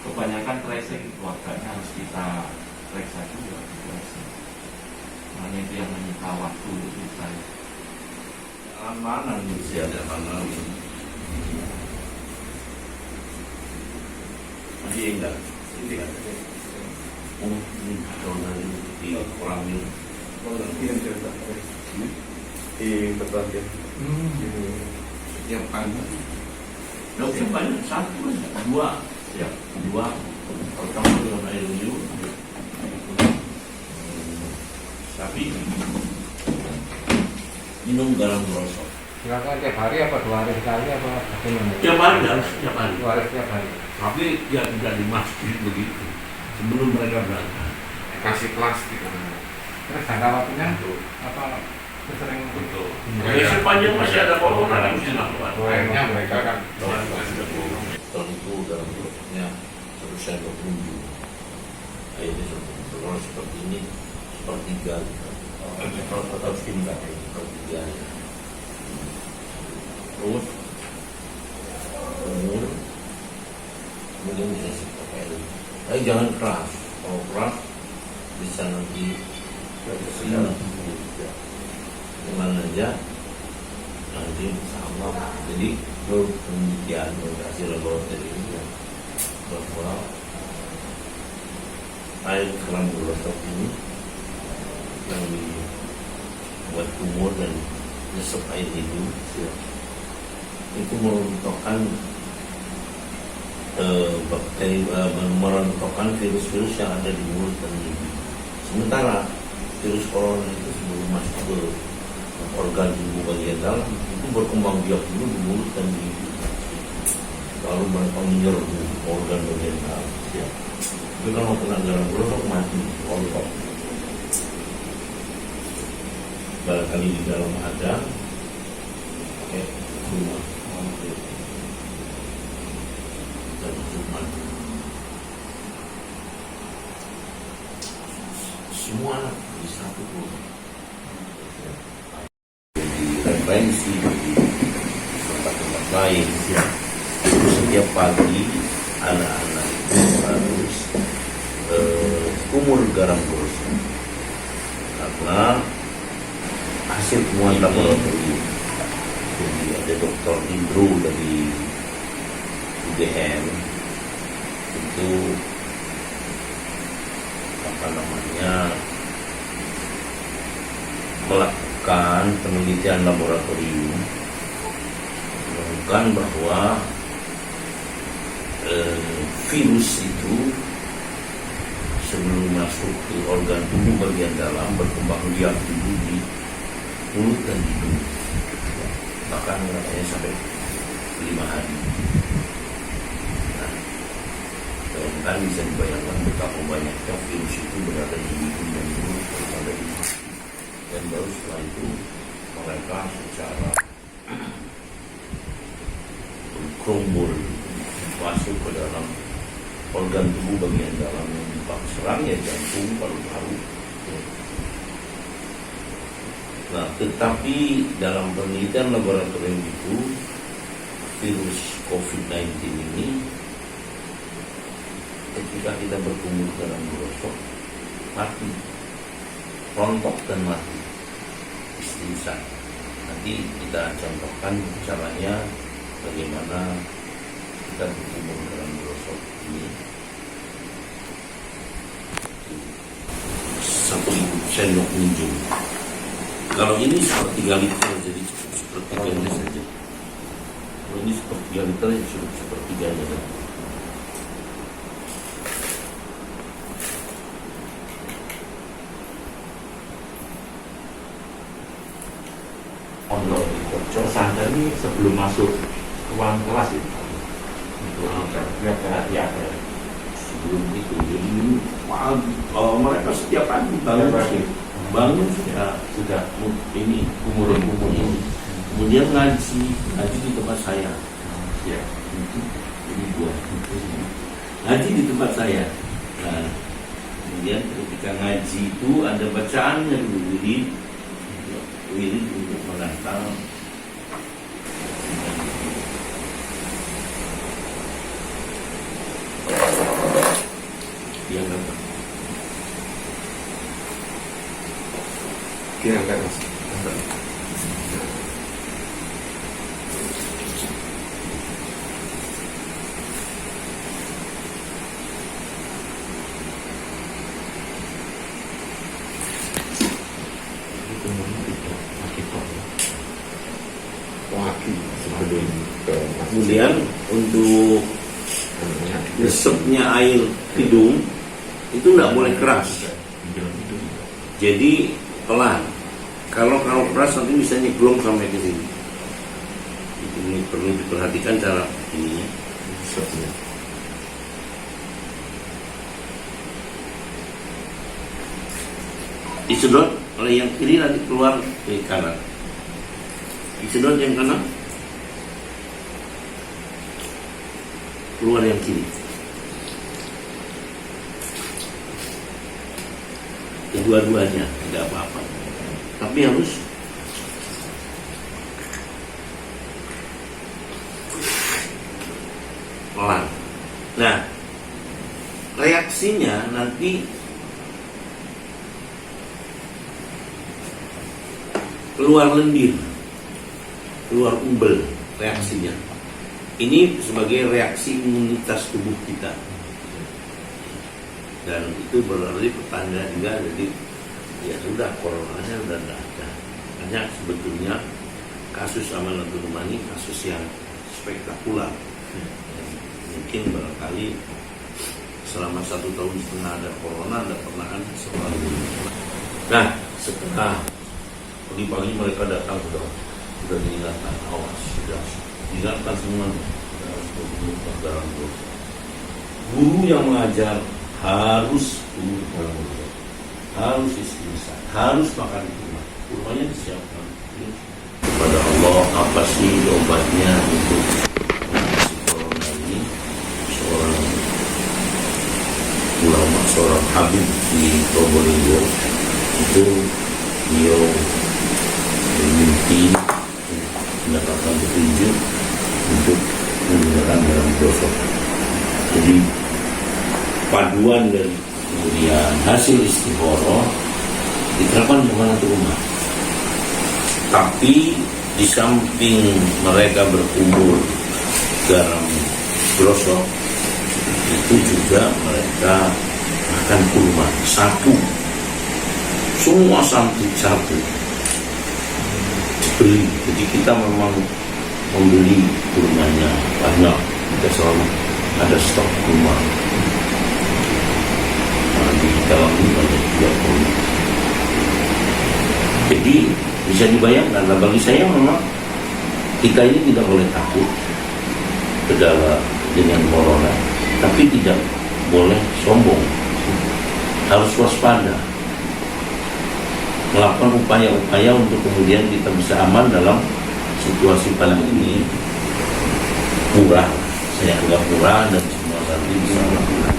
kebanyakan tracing keluarganya harus kita periksa juga, tracing. Makanya itu yang menyita waktu untuk kita. Jalan mana nih? Ada mana ini? Masih enggak? Ini ada. Oh, ini zona ini di kolam ini. Orang yang cerita di tempat dia. Setiap pagi. Nggak usah banyak, satu aja, dua. Ya, dua. Pertama dengan air minum. Tapi minum garam rosok. Silakan tiap hari apa 2 hari sekali apa bagaimana? Tiap hari harus tiap hari. 2 hari tiap hari. Tapi ya tidak di masjid begitu. Sebelum mereka berangkat. Kasih plastik. Terus jangka waktunya apa sering Betul. Ya, sepanjang masih ada corona harus dilakukan. Akhirnya mereka kan Tentu dalam bloknya terus saya berkunjung. Akhirnya kalau seperti ini sepertiga atau tingkat sepertiga. Terus umur kemudian bisa seperti ini. Tapi jangan keras. Kalau keras bisa nanti kesini. Dengan aja nanti insya Allah. Jadi menurut penelitian hasil laboratorium ini bahwa air keran berosok ini yang dibuat kumur dan nyesep air itu merontokkan bakteri, merontokkan virus-virus yang ada di mulut dan gigi. Sementara virus corona itu sebelum masuk ke organ tubuh bagian dalam itu berkembang biak dulu di mulut dan di gigi, lalu mereka menyerbu organ bagian dalam. Tapi kalau kena garam berosok mati, rontok. Barangkali di dalam ada rumah dan cuma semua di satu rumah. Referensi di tempat-tempat lain ya. Setiap pagi anak-anak itu harus kumur garam berosok karena hasil temuan laboratorium. Jadi ada Dr. Indro dari UGM itu melakukan penelitian laboratorium menemukan bahwa virus itu sebelum masuk ke organ tubuh bagian dalam berkembang biak dulu di mulut dan hidung, bahkan katanya sampai 5 hari. Nah, kan bisa dibayangkan betapa banyaknya virus itu berada di hidung dan mulut daripada di hidung. Dan baru setelah itu mereka secara berkerumbul masuk ke dalam organ tubuh bagian dalam yang serang, ya jantung, paru-paru. Nah, tetapi dalam penelitian laboratorium itu virus COVID-19 ini ketika kita berkumur dalam berosok mati, rontok dan mati istinsak. Nanti kita contohkan caranya bagaimana kita berkumur dalam berosok ini. 1.000 sendok minum. Kalau ini sepertiga liter, jadi cukup sepertiganya saja. Kalau ini sepertiga liter, ya cukup sepertiganya saja. Pondok pesantren ini sebelum masuk ke ruang kelas itu ya, Sebelum itu, jadi mereka setiap pagi bangun sudah ini umur ini, kemudian ngaji di tempat saya. Ya, itu jadi dua ngaji di tempat saya. Nah, kemudian ketika ngaji itu ada bacaannya dulu, wirid untuk mengantar. Diangkat Mas. Lagi sebelum ke masjid. Kemudian untuk resepnya air hidung itu nggak boleh keras, jadi pelan. Kalau keras nanti bisa nyeglong sampai ke sini. Ini perlu diperhatikan cara ininya. Resepnya. Disedot oleh yang kiri, nanti keluar ke kanan. Disedot yang kanan, keluar yang kiri. Kedua-duanya tidak apa-apa, tapi harus pelan. Nah, reaksinya nanti keluar lendir, keluar umbel reaksinya. Ini sebagai reaksi imunitas tubuh kita. Dan itu berarti pertanda juga, jadi ya sudah, coronanya sudah tidak ada. Hanya sebetulnya kasus Amanatul Ummah ini kasus yang spektakuler. Mungkin barangkali selama 1,5 tahun ada corona, ada pernah ada seperti ini. Nah, setelah pagi-pagi mereka datang sudah diingatkan, awas, sudah diingatkan semuanya, harus berbunuh dalam dosa. Guru yang mengajar harus turun dalam dosa, harus istighfar, harus makan di rumah, rumahnya disiapkan. Kepada Allah, apa sih obatnya untuk mengatasi corona ini? Seorang ulama, seorang habib di Probolinggo itu beliau bermimpi mendapatkan petunjuk untuk menggunakan garam gosok. Jadi paduan dari kemudian hasil istikharah diterapkan di Amanatul Ummah. Tapi di samping mereka berkumpul garam gosok, itu juga mereka makan kurma satu, semua satu dibeli. Jadi kita memang membeli kurmanya banyak, kita selalu ada stok kurma. Nah, di dalam ini banyak juga kurma. Jadi bisa dibayangkan, nah bagi saya memang kita ini tidak boleh takut dengan corona, tapi tidak boleh sombong, harus waspada, melakukan upaya-upaya untuk kemudian kita bisa aman dalam situasi pandemi ini. Murah, saya anggap murah, dan semua nanti bisa melakukan.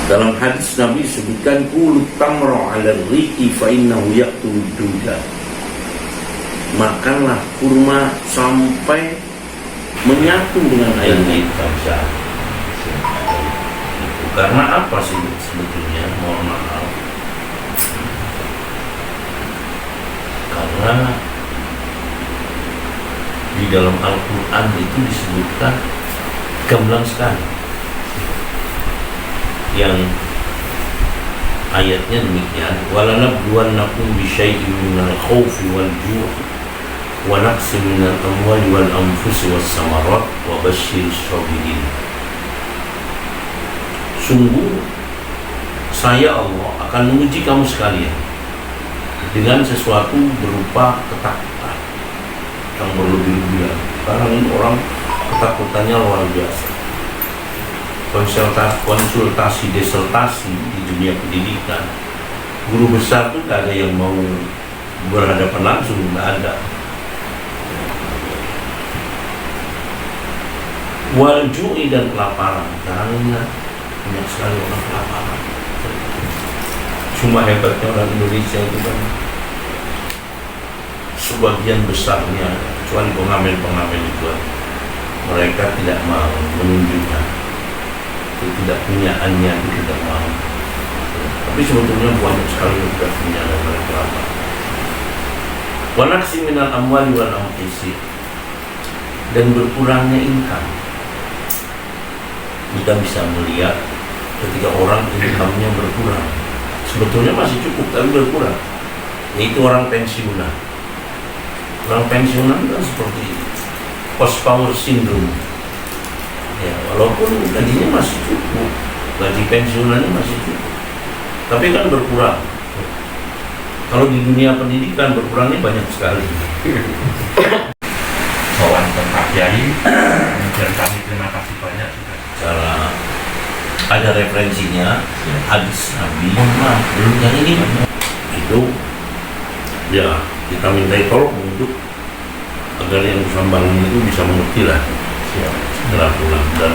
Dalam hadis Nabi disebutkan, kulu tamro ala riki fa innahu yaqtul duda. Makanlah kurma sampai menyatu dengan air kita. Karena apa sih sebetulnya? Mohon maaf. Karena di dalam Al-Quran itu disebutkan gamblang sekali, yang ayatnya demikian, walanabluwannakum bisyai'in minal khawfi wal ju' wa naqsin minal amwali wal anfusi was samarat wa basyiris sabirin. Sungguh saya Allah akan menguji kamu sekalian dengan sesuatu berupa ketakutan yang berlebih-lebihan. Sekarang ini orang ketakutannya luar biasa. Konsultasi disertasi di dunia pendidikan, guru besar itu tidak ada yang mau berhadapan langsung, tidak ada. Waljui dan kelaparan, karena banyak sekali orang kelaparan. Cuma hebatnya orang Indonesia itu kan sebagian besarnya, kecuali pengamen-pengamen itu, mereka tidak mau menunjukkan ketidakpunyaannya, itu tidak mau. Tapi sebetulnya banyak sekali aplikasinya dan mereka apa. Wa naqsi minal amwali wal anfusi, dan berkurangnya income. Kita bisa melihat ketika orang income-nya berkurang, sebetulnya masih cukup tapi berkurang. Yaitu orang pensiunan. Orang pensiunan kan seperti post power syndrome. Ya, walaupun gajinya masih cukup, gaji pensiunannya masih cukup, tapi kan berkurang. Kalau di dunia pendidikan berkurangnya banyak sekali. Soal ke Pak Kiai, dan kami terima kasih banyak sudah. Cara ada referensinya, hadis Nabi, belum yang ini itu ya kita minta tolong untuk agar yang sambangan itu bisa mengerti lah setelah pulang, dan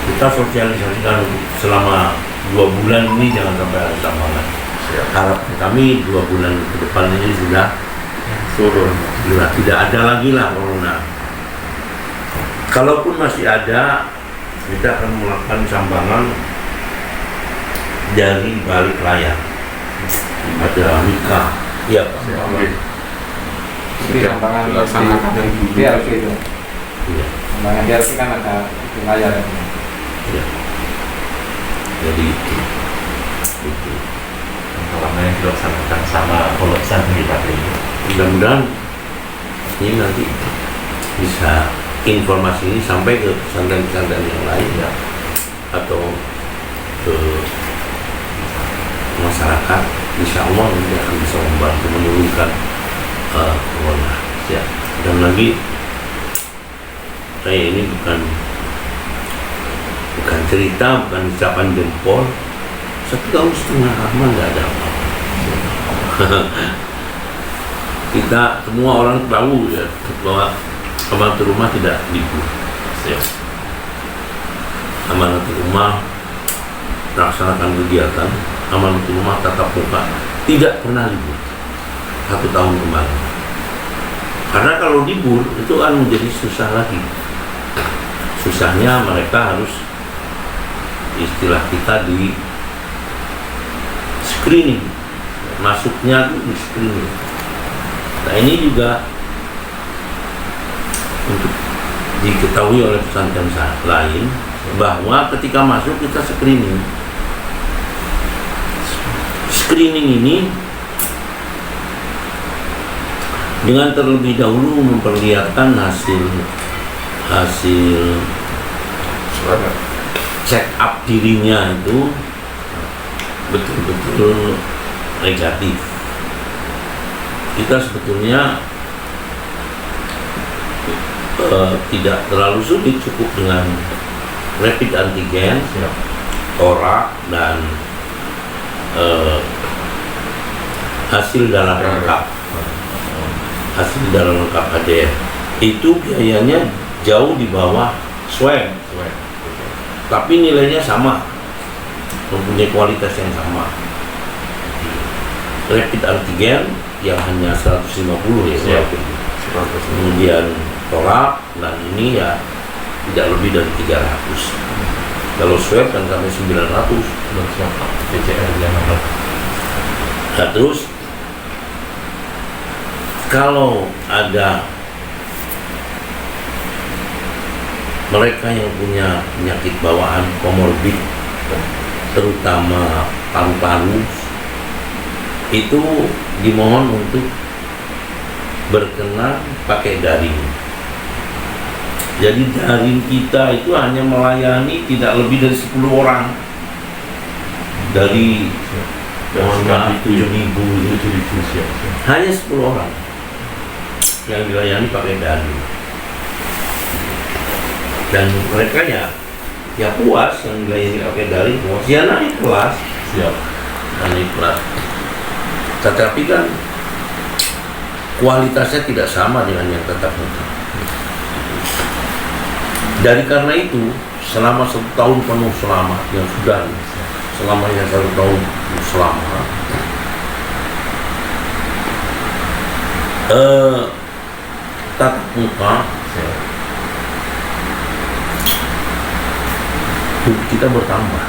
kita sosialisasikan selama 2 bulan ini jangan sampai ada sambangan. Harap kami 2 bulan ke depan ini sudah turun, tidak ada lagi lah corona. Kalaupun masih ada, kita akan melakukan sambangan dari balik layar. Ada nikah, iya Pak. Jadi sambangan Laksanakan yang dulu. DRP itu. Iya, Sambangan DRP kan ada di layar. iya. Jadi itu. Selama yang dilaksanakan sama polosan kita ini. Mudah-mudahan ini nanti bisa informasi ini sampai ke pesantren-pesantren yang lain ya, atau ke masyarakat. Insya Allah nanti akan bisa membantu menurunkan corona. Ya. Dan lagi saya ini bukan cerita, bukan ucapan jempol. 1,5 tahun lama nggak ada apa-apa. Kita semua orang tahu ya bahwa amanat rumah tidak libur. Amanat rumah melaksanakan kegiatan, amanat rumah tatap muka tidak pernah libur 1 tahun kemarin. Karena kalau libur itu kan menjadi susah lagi. Susahnya mereka harus, istilah kita, di screening, masuknya di screening. Nah ini juga untuk diketahui oleh pesantren lain bahwa ketika masuk kita screening. Screening ini dengan terlebih dahulu memperlihatkan hasil check up dirinya itu betul-betul negatif. Kita sebetulnya tidak terlalu sulit, cukup dengan rapid antigen, torak, dan hasil darah lengkap. Hasil darah lengkap ADN itu biayanya jauh di bawah swab, tapi nilainya sama, mempunyai kualitas yang sama. Rapid antigen yang hanya 150 ya, kemudian torak, dan ini ya tidak lebih dari 300. Kalau swab kan sampai 900. PCR yang ada. Nah, terus kalau ada mereka yang punya penyakit bawaan komorbid, terutama paru-paru, itu dimohon untuk berkenan pakai daring. Jadi daring kita itu hanya melayani tidak lebih dari 10 orang dari 7.000 hanya 10 orang yang dilayani pakai daring. Dan mereka ya puas, yang dilayani pakai daring puas, ya naik kelas, naik kelas. Tetapi kan kualitasnya tidak sama dengan yang tetap muka. Dari karena itu, selama 1 tahun penuh selamat yang sudah, selamanya 1 tahun selamat, tatap muka kita bertambah.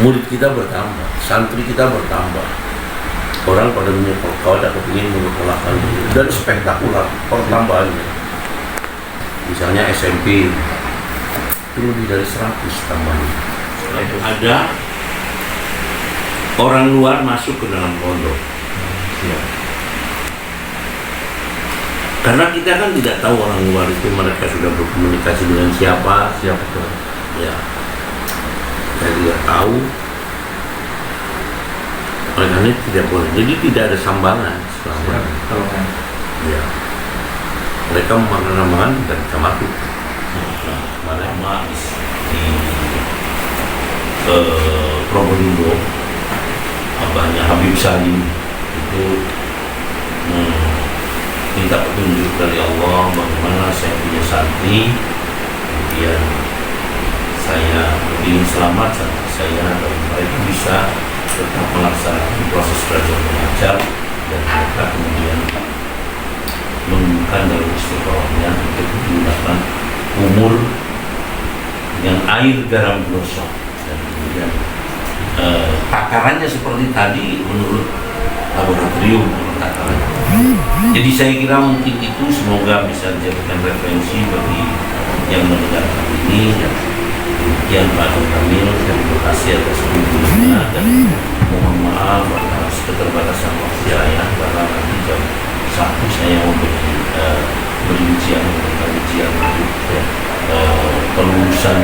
murid kita bertambah, santri kita bertambah. Orang pada menyokong kau ada kepingin menyekolahkan diri, dan spektakular pertambahannya. Misalnya SMP itu lebih dari 100 tambahannya. Ada orang luar masuk ke dalam pondok. Karena kita kan tidak tahu orang luar itu mereka sudah berkomunikasi dengan siapa. Ya, saya tidak tahu. Oleh karena itu tidak boleh. Jadi tidak ada sambangan selama. Ya. Mereka menamakan dan kamatu. Mana di Probolinggo, abahnya Habib Salim itu minta petunjuk dari Allah bagaimana saya punya santri, kemudian saya ingin selamat saya dan mereka bisa tetap melaksanakan proses belajar mengajar, dan mereka kemudian menggunakan dalam istiqorohnya untuk menggunakan umur dengan air garam gosok, dan kemudian takarannya seperti tadi menurut laboratorium takarannya. Jadi saya kira mungkin itu semoga bisa dijadikan referensi bagi yang mendengarkan ini. Demikian Pak Kamil, terima kasih atas kunjungannya dan mohon maaf atas keterbatasan waktu saya karena nanti jam 1 saya mau berujian untuk kelulusan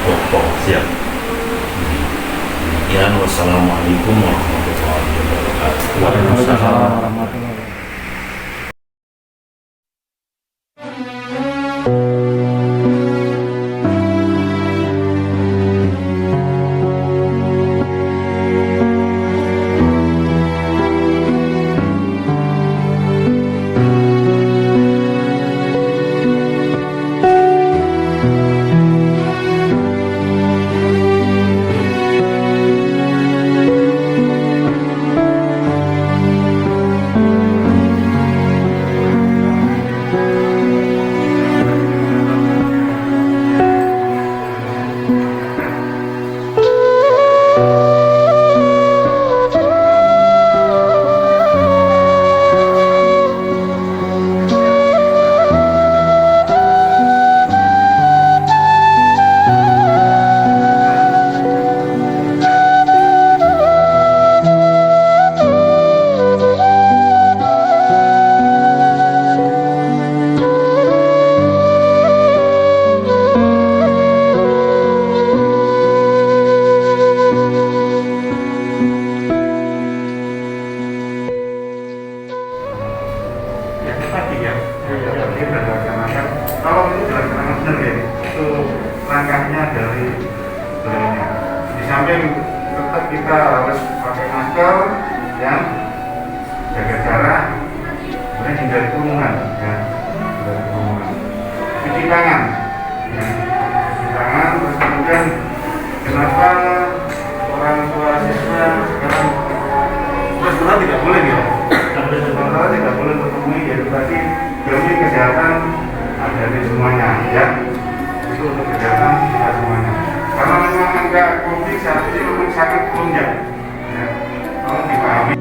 pokok. Siap. Demikian, wassalamualaikum warahmatullahi wabarakatuh. Waalaikumsalam warahmatullahi wabarakatuh. Kalau itu dilaksanakan benar ya, itu langkahnya dari beliaunya. Di samping tetap kita harus pakai masker, ya, jaga jarak, kemudian hindari kerumunan, ya, hindari kerumunan. Cuci tangan, ya, cuci tangan. Terus kemudian kenapa orang tua siswa sekarang sekolah tidak boleh ya? Sekolah tidak boleh bertemu ya, berarti demi kesehatan ada di semuanya, ya. Itu untuk kesehatan kita semuanya. Karena memang angka COVID saat ini memang sangat gonjang, ya. Tolong dipahami.